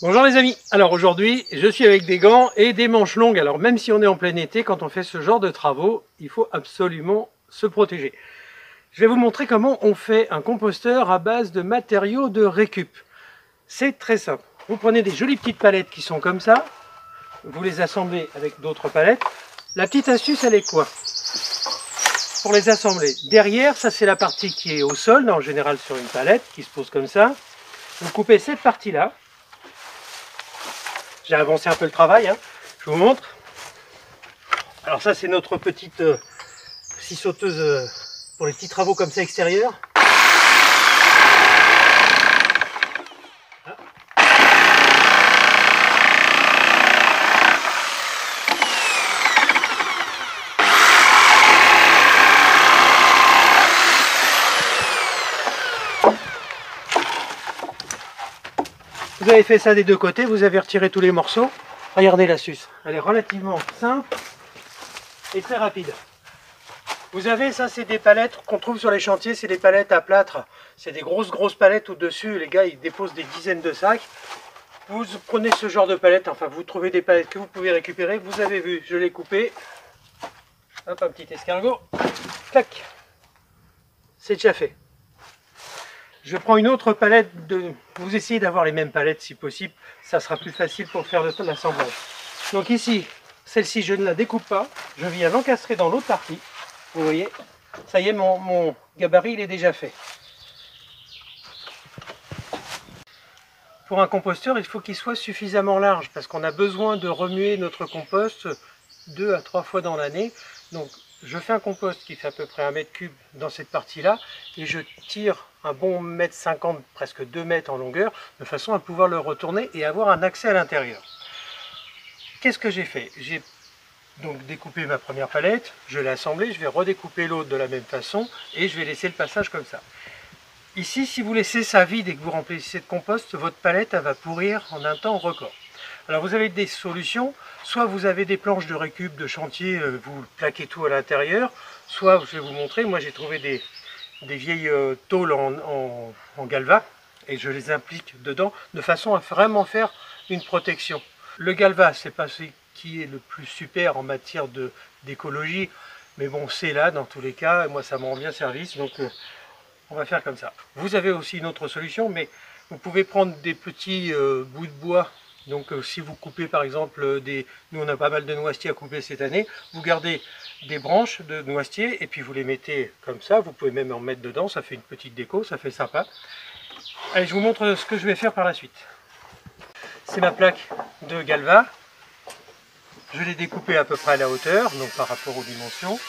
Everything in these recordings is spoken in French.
Bonjour les amis, alors aujourd'hui je suis avec des gants et des manches longues. Alors même si on est en plein été, quand on fait ce genre de travaux, il faut absolument se protéger. Je vais vous montrer comment on fait un composteur à base de matériaux de récup. C'est très simple, vous prenez des jolies petites palettes qui sont comme ça, vous les assemblez avec d'autres palettes. La petite astuce elle est quoi? Pour les assembler, derrière, ça c'est la partie qui est au sol, en général sur une palette, qui se pose comme ça. Vous coupez cette partie-là. J'ai avancé un peu le travail, hein. Je vous montre. Alors ça c'est notre petite scie sauteuse pour les petits travaux comme ça extérieurs. Vous avez fait ça des deux côtés, vous avez retiré tous les morceaux. Regardez l'astuce, elle est relativement simple et très rapide. Vous avez, ça c'est des palettes qu'on trouve sur les chantiers, c'est des palettes à plâtre. C'est des grosses palettes au-dessus, les gars ils déposent des dizaines de sacs. Vous prenez ce genre de palettes, enfin vous trouvez des palettes que vous pouvez récupérer. Vous avez vu, je l'ai coupé. Hop, un petit escargot. Clac. C'est déjà fait. Je prends une autre palette, vous essayez d'avoir les mêmes palettes si possible, ça sera plus facile pour faire l'assemblage. Donc ici, celle-ci je ne la découpe pas, je viens l'encastrer dans l'autre partie, vous voyez, ça y est mon gabarit il est déjà fait. Pour un composteur, il faut qu'il soit suffisamment large parce qu'on a besoin de remuer notre compost 2 à 3 fois dans l'année. Donc je fais un compost qui fait à peu près 1 mètre cube dans cette partie-là et je tire un bon 1,50 m, presque 2 mètres en longueur, de façon à pouvoir le retourner et avoir un accès à l'intérieur. Qu'est-ce que j'ai fait? J'ai donc découpé ma première palette, je l'ai assemblée, je vais redécouper l'autre de la même façon et je vais laisser le passage comme ça. Ici, si vous laissez ça vide et que vous remplissez de compost, votre palette elle va pourrir en un temps record. Alors vous avez des solutions, soit vous avez des planches de récup de chantier, vous plaquez tout à l'intérieur, soit je vais vous montrer, moi j'ai trouvé des vieilles tôles en galva et je les implique dedans de façon à vraiment faire une protection. Le galva, c'est pas ce qui est le plus super en matière d'écologie, mais bon c'est là dans tous les cas, et moi ça me rend bien service, donc on va faire comme ça. Vous avez aussi une autre solution, mais vous pouvez prendre des petits bouts de bois. Donc si vous coupez par exemple nous on a pas mal de noisetiers à couper cette année, vous gardez des branches de noisetier et puis vous les mettez comme ça, vous pouvez même en mettre dedans, ça fait une petite déco, ça fait sympa. Allez, je vous montre ce que je vais faire par la suite. C'est ma plaque de galva, je l'ai découpée à peu près à la hauteur, donc par rapport aux dimensions.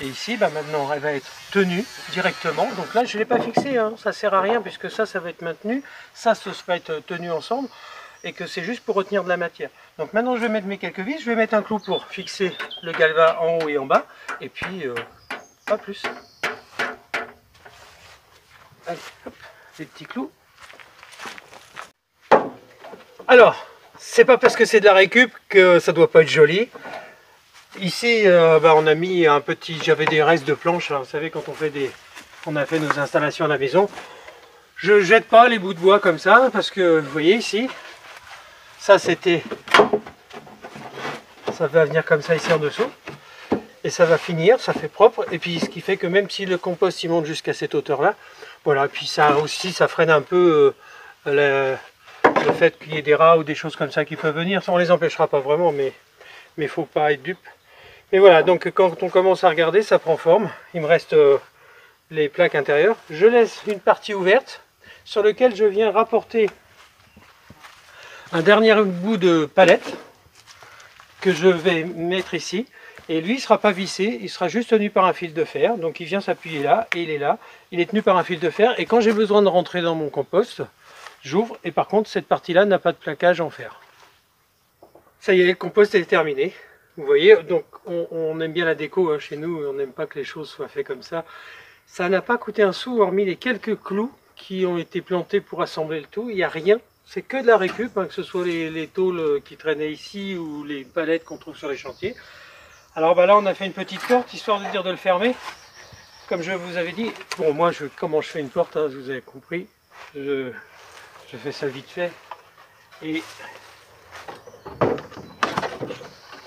Et ici, maintenant, elle va être tenue directement. Donc là, je ne l'ai pas fixée, hein. Ça ne sert à rien puisque ça va être maintenu. Ça va être tenu ensemble et que c'est juste pour retenir de la matière. Donc maintenant, je vais mettre mes quelques vis. Je vais mettre un clou pour fixer le galva en haut et en bas. Et puis, pas plus. Allez, hop, des petits clous. Alors, c'est pas parce que c'est de la récup que ça doit pas être joli. Ici, on a mis un petit, j'avais des restes de planches, hein, vous savez quand on a fait nos installations à la maison. Je jette pas les bouts de bois comme ça, parce que vous voyez ici, ça va venir comme ça ici en dessous, et ça va finir, ça fait propre, et puis ce qui fait que même si le compost il monte jusqu'à cette hauteur là, voilà, puis ça aussi, ça freine un peu le fait qu'il y ait des rats ou des choses comme ça qui peuvent venir, ça on les empêchera pas vraiment, mais il faut pas être dupe. Et voilà, donc quand on commence à regarder, ça prend forme. Il me reste les plaques intérieures. Je laisse une partie ouverte sur laquelle je viens rapporter un dernier bout de palette que je vais mettre ici. Et lui, il ne sera pas vissé, il sera juste tenu par un fil de fer. Donc il vient s'appuyer là, et il est là. Il est tenu par un fil de fer. Et quand j'ai besoin de rentrer dans mon compost, j'ouvre. Et par contre, cette partie-là n'a pas de plaquage en fer. Ça y est, le compost est terminé. Vous voyez, donc on aime bien la déco hein, chez nous, on n'aime pas que les choses soient faites comme ça. Ça n'a pas coûté un sou, hormis les quelques clous qui ont été plantés pour assembler le tout. Il n'y a rien, c'est que de la récup, hein, que ce soit les tôles qui traînaient ici ou les palettes qu'on trouve sur les chantiers. Alors là, on a fait une petite porte, histoire de dire de le fermer. Comme je vous avais dit, bon moi, comment je fais une porte, hein, vous avez compris, je fais ça vite fait. Et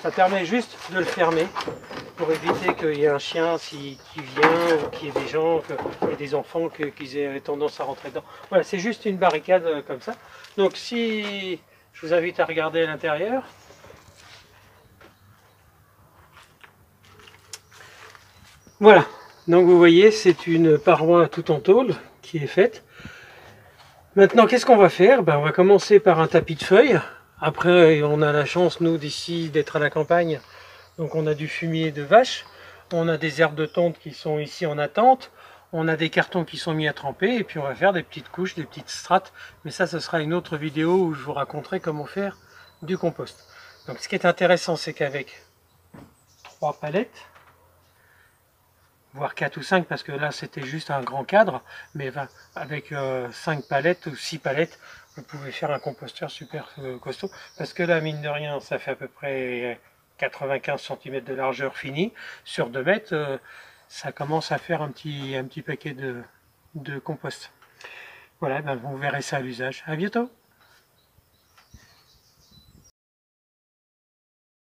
ça permet juste de le fermer pour éviter qu'il y ait un chien qui vient, ou qu'il y ait des gens, qu'il y ait des enfants qui aient tendance à rentrer dedans. Voilà, c'est juste une barricade comme ça. Donc si je vous invite à regarder à l'intérieur. Voilà, donc vous voyez, c'est une paroi tout en tôle qui est faite. Maintenant, qu'est-ce qu'on va faire? On va commencer par un tapis de feuilles. Après, on a la chance, nous, d'ici, d'être à la campagne. Donc on a du fumier de vache, on a des herbes de tonte qui sont ici en attente, on a des cartons qui sont mis à tremper, et puis on va faire des petites couches, des petites strates. Mais ça, ce sera une autre vidéo où je vous raconterai comment faire du compost. Donc ce qui est intéressant, c'est qu'avec 3 palettes, voire 4 ou 5, parce que là c'était juste un grand cadre, mais avec 5 palettes ou 6 palettes, vous pouvez faire un composteur super costaud, parce que là, mine de rien, ça fait à peu près 95 cm de largeur finie, sur 2 mètres, ça commence à faire un petit paquet de compost. Voilà, vous verrez ça à l'usage. À bientôt!